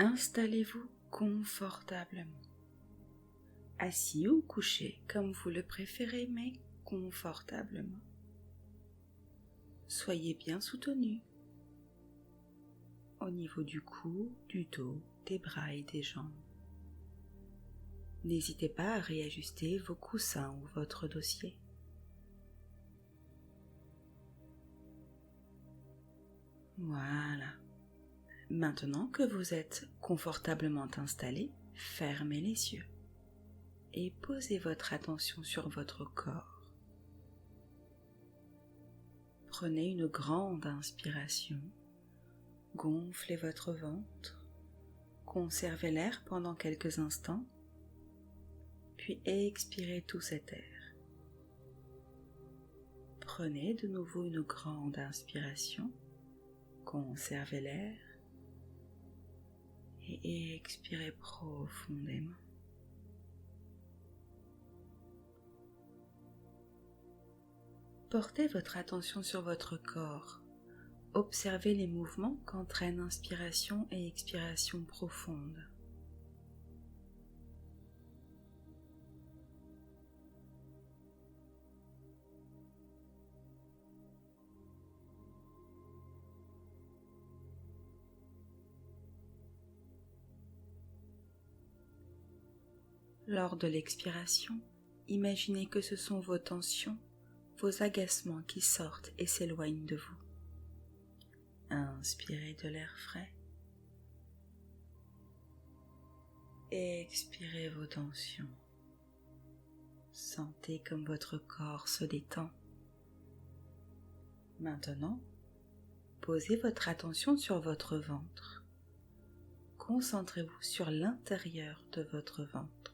Installez-vous confortablement, assis ou couché comme vous le préférez, mais confortablement. Soyez bien soutenu au niveau du cou, du dos, des bras et des jambes. N'hésitez pas à réajuster vos coussins ou votre dossier. Voilà. Maintenant que vous êtes confortablement installé, fermez les yeux et posez votre attention sur votre corps. Prenez une grande inspiration, gonflez votre ventre, conservez l'air pendant quelques instants, puis expirez tout cet air. Prenez de nouveau une grande inspiration, conservez l'air et expirez profondément. Portez votre attention sur votre corps. Observez les mouvements qu'entraînent inspiration et expiration profonde. Lors de l'expiration, imaginez que ce sont vos tensions, vos agacements qui sortent et s'éloignent de vous. Inspirez de l'air frais. Expirez vos tensions. Sentez comme votre corps se détend. Maintenant, posez votre attention sur votre ventre. Concentrez-vous sur l'intérieur de votre ventre.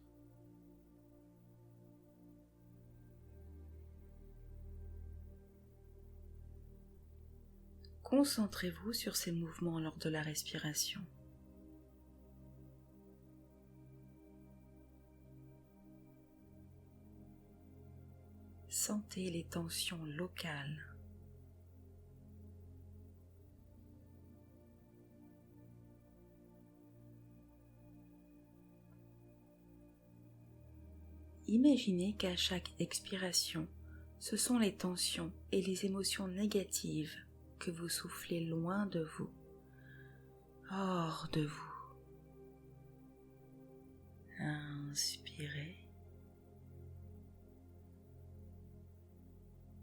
Concentrez-vous sur ces mouvements lors de la respiration. Sentez les tensions locales. Imaginez qu'à chaque expiration, ce sont les tensions et les émotions négatives que vous soufflez loin de vous, hors de vous. Inspirez.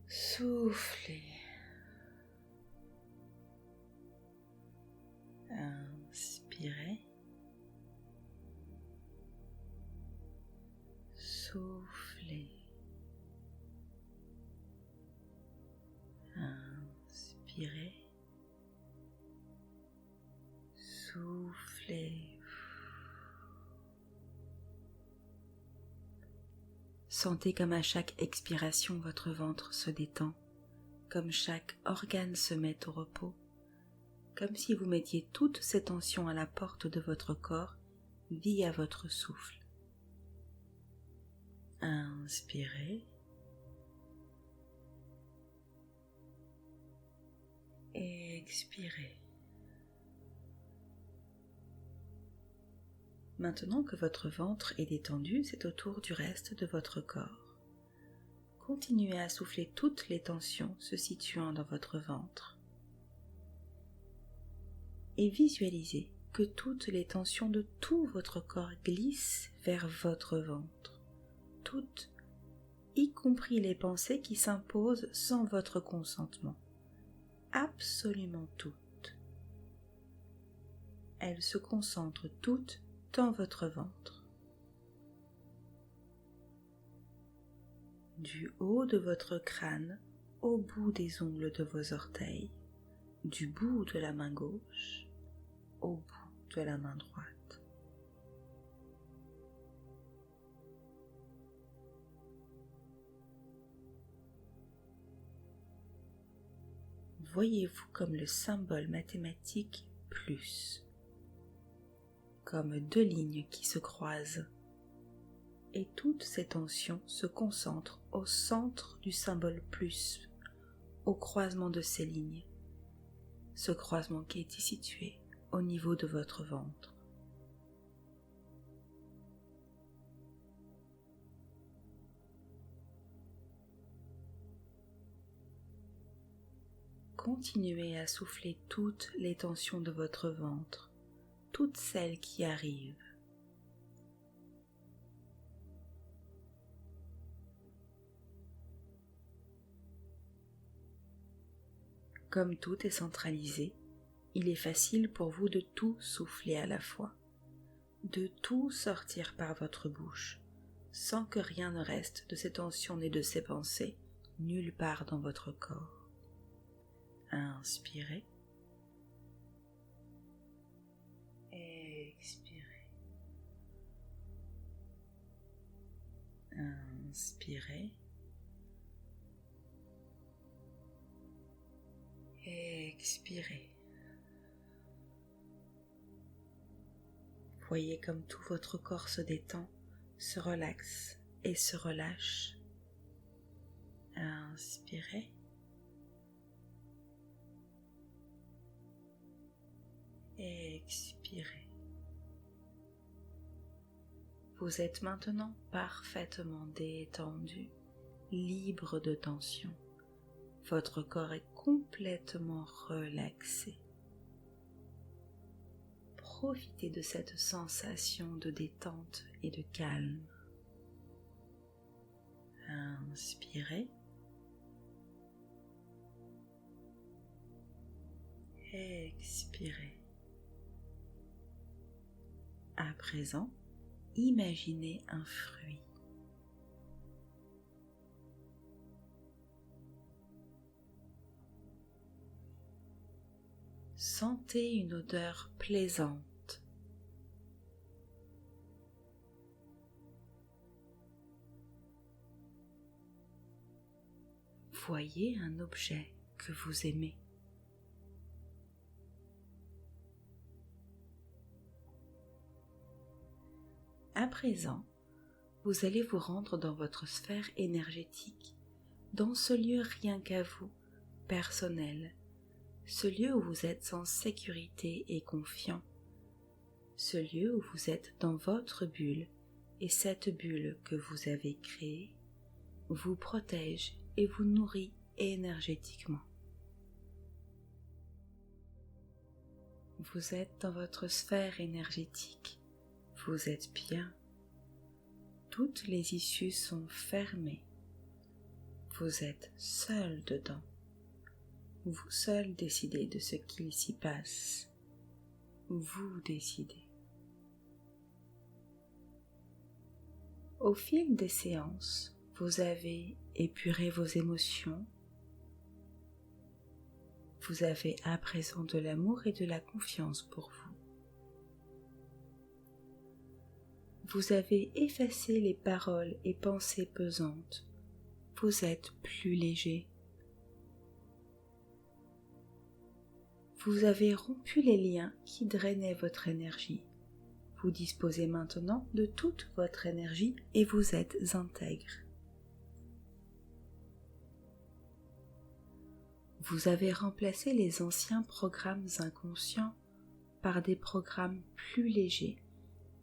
Soufflez. Inspirez. Soufflez. Inspirez. Soufflez. Sentez comme à chaque expiration votre ventre se détend, comme chaque organe se met au repos, comme si vous mettiez toutes ces tensions à la porte de votre corps via votre souffle. Inspirez. Expirez. Maintenant que votre ventre est détendu, c'est au tour du reste de votre corps. Continuez à souffler toutes les tensions se situant dans votre ventre. Et visualisez que toutes les tensions de tout votre corps glissent vers votre ventre. Toutes, y compris les pensées qui s'imposent sans votre consentement. Absolument toutes. Elles se concentrent toutes dans votre ventre. Du haut de votre crâne au bout des ongles de vos orteils, du bout de la main gauche au bout de la main droite. Voyez-vous comme le symbole mathématique plus, comme deux lignes qui se croisent, et toutes ces tensions se concentrent au centre du symbole plus, au croisement de ces lignes, ce croisement qui est situé au niveau de votre ventre. continuez à souffler toutes les tensions de votre ventre, toutes celles qui arrivent. Comme tout est centralisé, il est facile pour vous de tout souffler à la fois, de tout sortir par votre bouche, sans que rien ne reste de ces tensions ni de ces pensées nulle part dans votre corps. Inspirez. Expirez. Inspirez. Expirez. Voyez comme tout votre corps se détend, se relaxe et se relâche. Inspirez. Expirez. Vous êtes maintenant parfaitement détendu, libre de tension. Votre corps est complètement relaxé. Profitez de cette sensation de détente et de calme. Inspirez. Expirez. À présent, imaginez un fruit. Sentez une odeur plaisante. Voyez un objet que vous aimez. À présent, vous allez vous rendre dans votre sphère énergétique, dans ce lieu rien qu'à vous, personnel, ce lieu où vous êtes en sécurité et confiant, ce lieu où vous êtes dans votre bulle et cette bulle que vous avez créée vous protège et vous nourrit énergétiquement. Vous êtes dans votre sphère énergétique, vous êtes bien, toutes les issues sont fermées, vous êtes seul dedans. Vous seul décidez de ce qu'il s'y passe. Vous décidez. Au fil des séances, vous avez épuré vos émotions. Vous avez à présent de l'amour et de la confiance pour vous. Vous avez effacé les paroles et pensées pesantes. Vous êtes plus léger. Vous avez rompu les liens qui drainaient votre énergie. Vous disposez maintenant de toute votre énergie et vous êtes intègre. Vous avez remplacé les anciens programmes inconscients par des programmes plus légers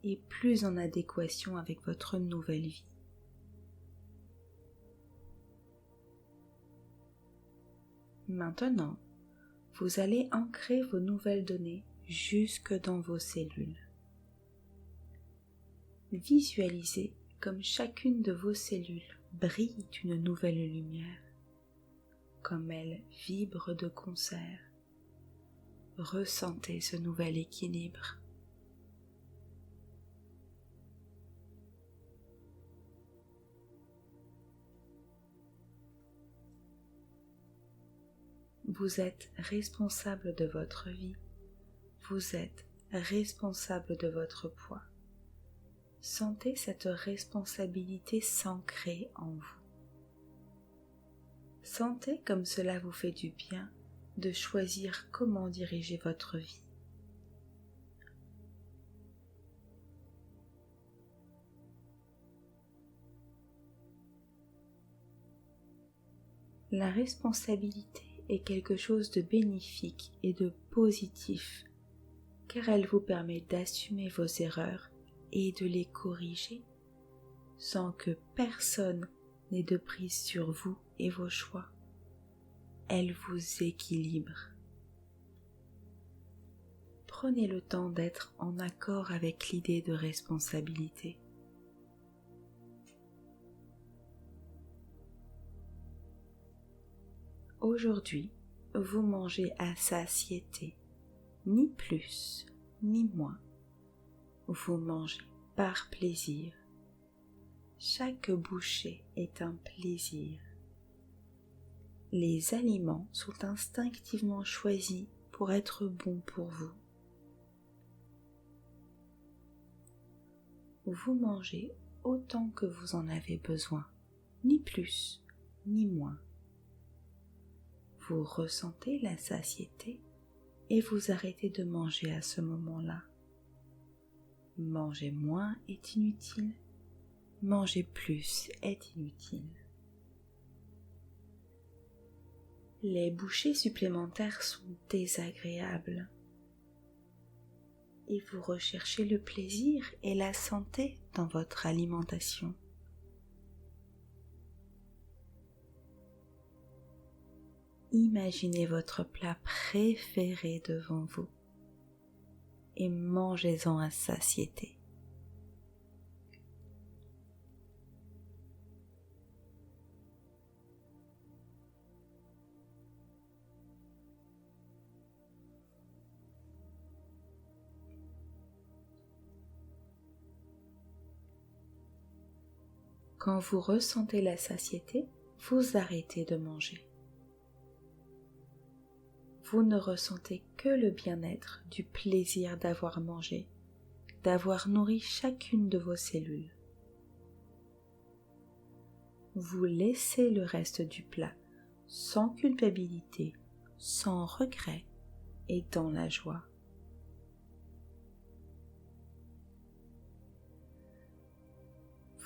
et plus en adéquation avec votre nouvelle vie. Maintenant, vous allez ancrer vos nouvelles données jusque dans vos cellules. Visualisez comme chacune de vos cellules brille d'une nouvelle lumière, comme elle vibre de concert. Ressentez ce nouvel équilibre. Vous êtes responsable de votre vie. Vous êtes responsable de votre poids. Sentez cette responsabilité s'ancrer en vous. Sentez comme cela vous fait du bien de choisir comment diriger votre vie. La responsabilité est quelque chose de bénéfique et de positif, car elle vous permet d'assumer vos erreurs et de les corriger, sans que personne n'ait de prise sur vous et vos choix. elle vous équilibre. Prenez le temps d'être en accord avec l'idée de responsabilité. Aujourd'hui, vous mangez à satiété, ni plus ni moins. Vous mangez par plaisir. Chaque bouchée est un plaisir. Les aliments sont instinctivement choisis pour être bons pour vous. Vous mangez autant que vous en avez besoin, ni plus ni moins. Vous ressentez la satiété et vous arrêtez de manger à ce moment-là. Manger moins est inutile, manger plus est inutile. Les bouchées supplémentaires sont désagréables et vous recherchez le plaisir et la santé dans votre alimentation. Imaginez votre plat préféré devant vous et mangez-en à satiété. Quand vous ressentez la satiété, vous arrêtez de manger. Vous ne ressentez que le bien-être du plaisir d'avoir mangé, d'avoir nourri chacune de vos cellules. Vous laissez le reste du plat sans culpabilité, sans regret et dans la joie.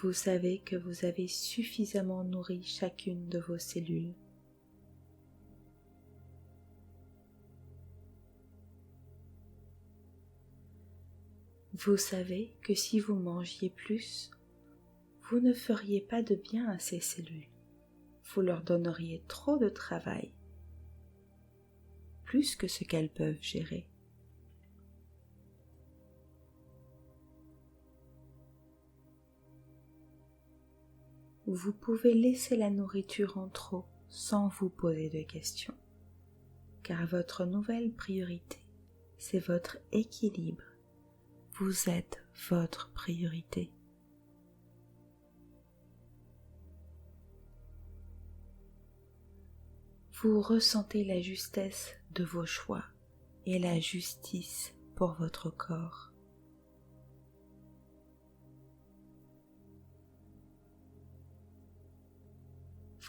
Vous savez que vous avez suffisamment nourri chacune de vos cellules. Vous savez que si vous mangiez plus, vous ne feriez pas de bien à ces cellules. Vous leur donneriez trop de travail, plus que ce qu'elles peuvent gérer. Vous pouvez laisser la nourriture en trop sans vous poser de questions, car votre nouvelle priorité, c'est votre équilibre. Vous êtes votre priorité. Vous ressentez la justesse de vos choix et la justice pour votre corps.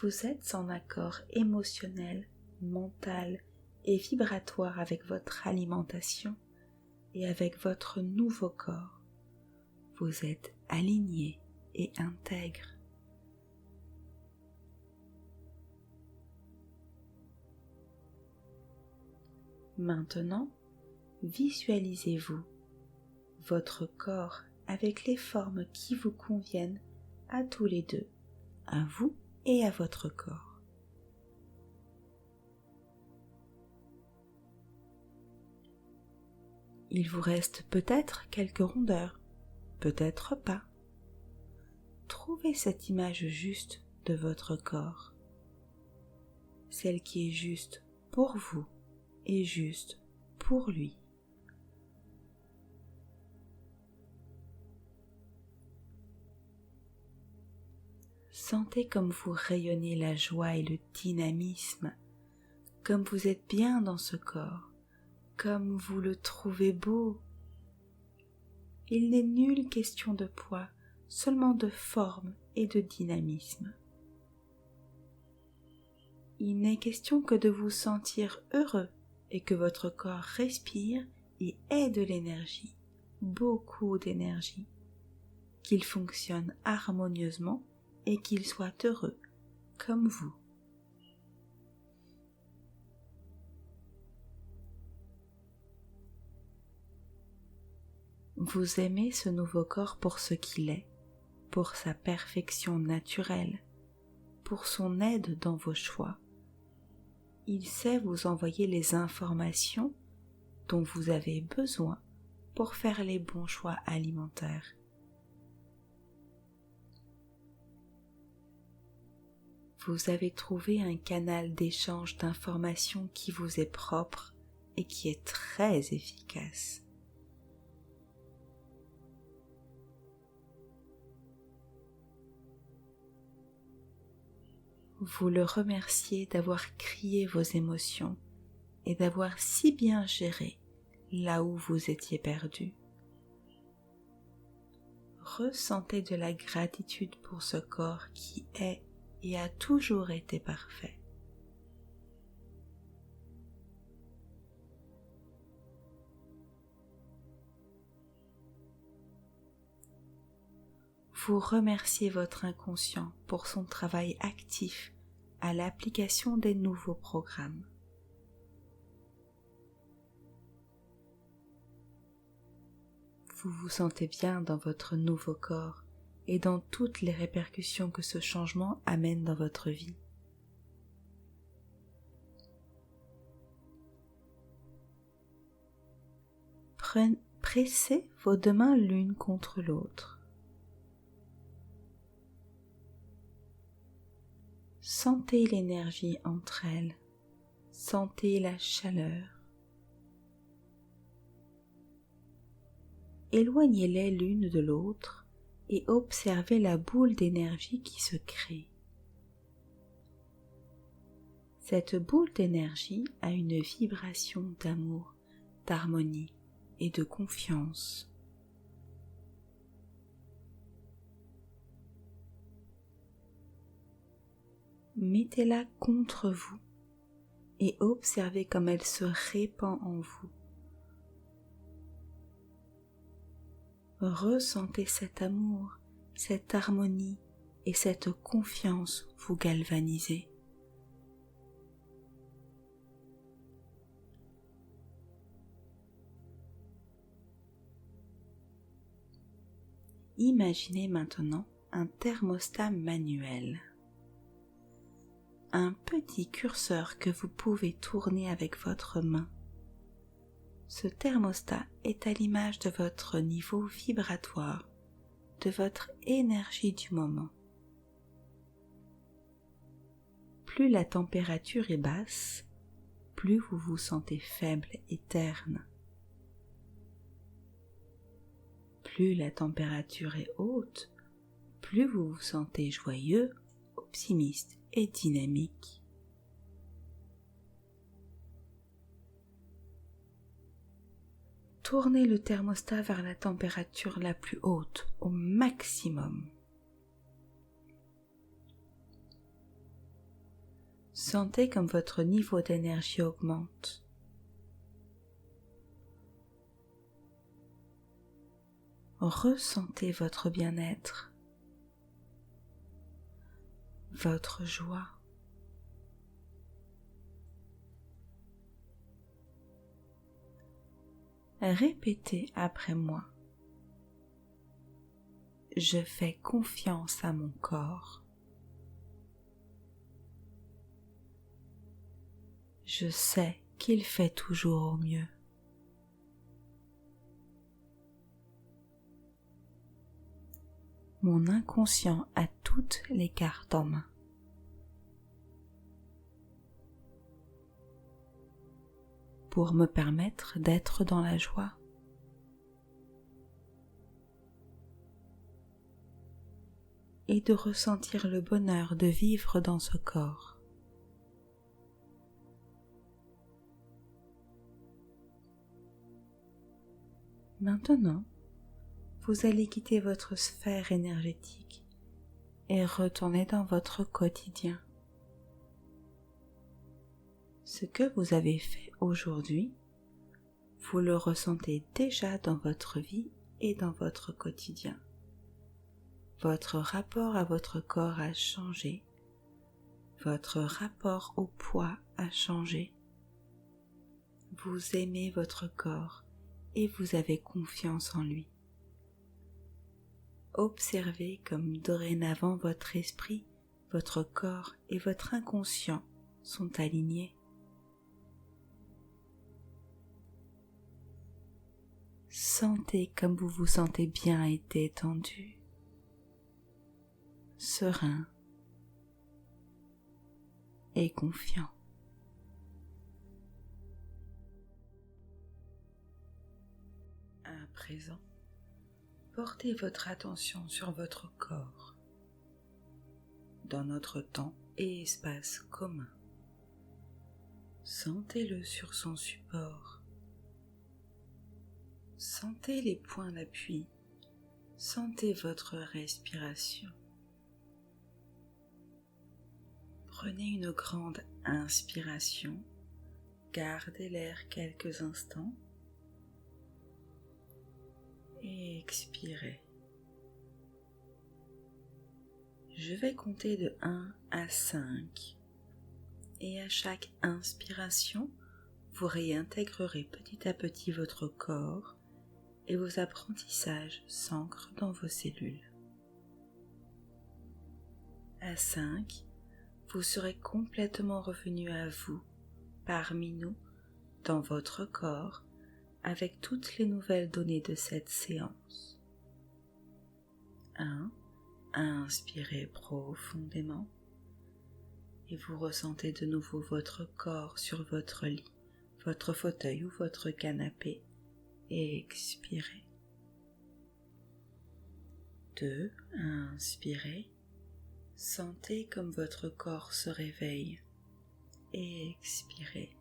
Vous êtes en accord émotionnel, mental et vibratoire avec votre alimentation et avec votre nouveau corps. Vous êtes aligné et intègre. Maintenant, visualisez-vous, votre corps avec les formes qui vous conviennent à tous les deux, à vous et à votre corps. Il vous reste peut-être quelques rondeurs, peut-être pas. Trouvez cette image juste de votre corps, celle qui est juste pour vous et juste pour lui. Sentez comme vous rayonnez la joie et le dynamisme, comme vous êtes bien dans ce corps. Comme vous le trouvez beau. Il n'est nulle question de poids, seulement de forme et de dynamisme. Il n'est question que de vous sentir heureux et que votre corps respire et ait de l'énergie, beaucoup d'énergie, qu'il fonctionne harmonieusement et qu'il soit heureux, comme vous. Vous aimez ce nouveau corps pour ce qu'il est, pour sa perfection naturelle, pour son aide dans vos choix. il sait vous envoyer les informations dont vous avez besoin pour faire les bons choix alimentaires. Vous avez trouvé un canal d'échange d'informations qui vous est propre et qui est très efficace. Vous le remerciez d'avoir crié vos émotions et d'avoir si bien géré là où vous étiez perdu. Ressentez de la gratitude pour ce corps qui est et a toujours été parfait. Vous remerciez votre inconscient pour son travail actif à l'application des nouveaux programmes. Vous vous sentez bien dans votre nouveau corps et dans toutes les répercussions que ce changement amène dans votre vie. Pressez vos deux mains l'une contre l'autre. Sentez l'énergie entre elles, sentez la chaleur. Éloignez-les l'une de l'autre et observez la boule d'énergie qui se crée. Cette boule d'énergie a une vibration d'amour, d'harmonie et de confiance. Mettez-la contre vous et observez comme elle se répand en vous. Ressentez cet amour, cette harmonie et cette confiance vous galvaniser. Imaginez maintenant un thermostat manuel. Un petit curseur que vous pouvez tourner avec votre main. Ce thermostat est à l'image de votre niveau vibratoire, de votre énergie du moment. Plus la température est basse, plus vous vous sentez faible et terne. Plus la température est haute, plus vous vous sentez joyeux, optimiste et dynamique. Tournez le thermostat vers la température la plus haute, au maximum. Sentez comme votre niveau d'énergie augmente. Ressentez votre bien-être, votre joie. Répétez après moi. Je fais confiance à mon corps. Je sais qu'il fait toujours au mieux. Mon inconscient a toutes les cartes en main. Pour me permettre d'être dans la joie. Et de ressentir le bonheur de vivre dans ce corps. Maintenant, vous allez quitter votre sphère énergétique et retourner dans votre quotidien. Ce que vous avez fait aujourd'hui, vous le ressentez déjà dans votre vie et dans votre quotidien. Votre rapport à votre corps a changé. Votre rapport au poids a changé. Vous aimez votre corps et vous avez confiance en lui. Observez comme dorénavant votre esprit, votre corps et votre inconscient sont alignés. sentez comme vous vous sentez bien et détendu, serein et confiant. À présent, portez votre attention sur votre corps, dans notre temps et espace commun. Sentez-le sur son support. Sentez les points d'appui. Sentez votre respiration. Prenez une grande inspiration. Gardez l'air quelques instants. Et expirez. Je vais compter de 1 à 5. Et à chaque inspiration, vous réintégrerez petit à petit votre corps et vos apprentissages s'ancrent dans vos cellules. À 5, vous serez complètement revenu à vous, parmi nous, dans votre corps, avec toutes les nouvelles données de cette séance. 1. Inspirez profondément. Et vous ressentez de nouveau votre corps sur votre lit, votre fauteuil ou votre canapé, et expirez. 2. Inspirez. Sentez comme votre corps se réveille, et expirez.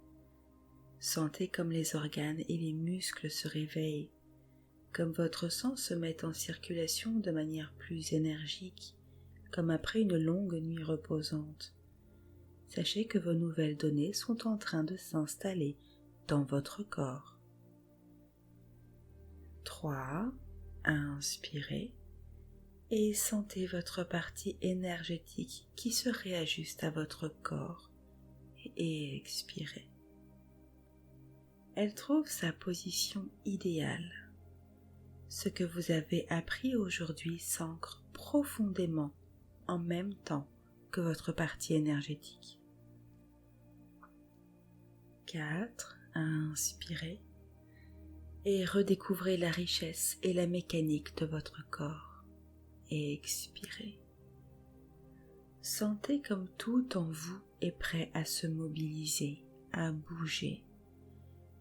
Sentez comme les organes et les muscles se réveillent, comme votre sang se met en circulation de manière plus énergique, comme après une longue nuit reposante. Sachez que vos nouvelles données sont en train de s'installer dans votre corps. 3. Inspirez et sentez votre partie énergétique qui se réajuste à votre corps et expirez. Elle trouve sa position idéale. Ce que vous avez appris aujourd'hui s'ancre profondément en même temps que votre partie énergétique. 4. Inspirez et redécouvrez la richesse et la mécanique de votre corps et expirez. Sentez comme tout en vous est prêt à se mobiliser, à bouger.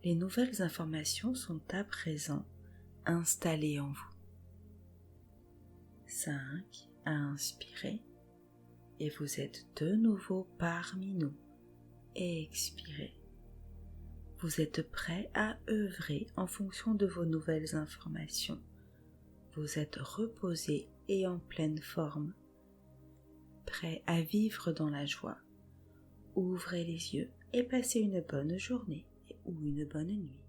Les nouvelles informations sont à présent installées en vous. 5. Inspirez et vous êtes de nouveau parmi nous et expirez. Vous êtes prêt à œuvrer en fonction de vos nouvelles informations. Vous êtes reposé et en pleine forme, prêt à vivre dans la joie. Ouvrez les yeux et passez une bonne journée ou une bonne nuit.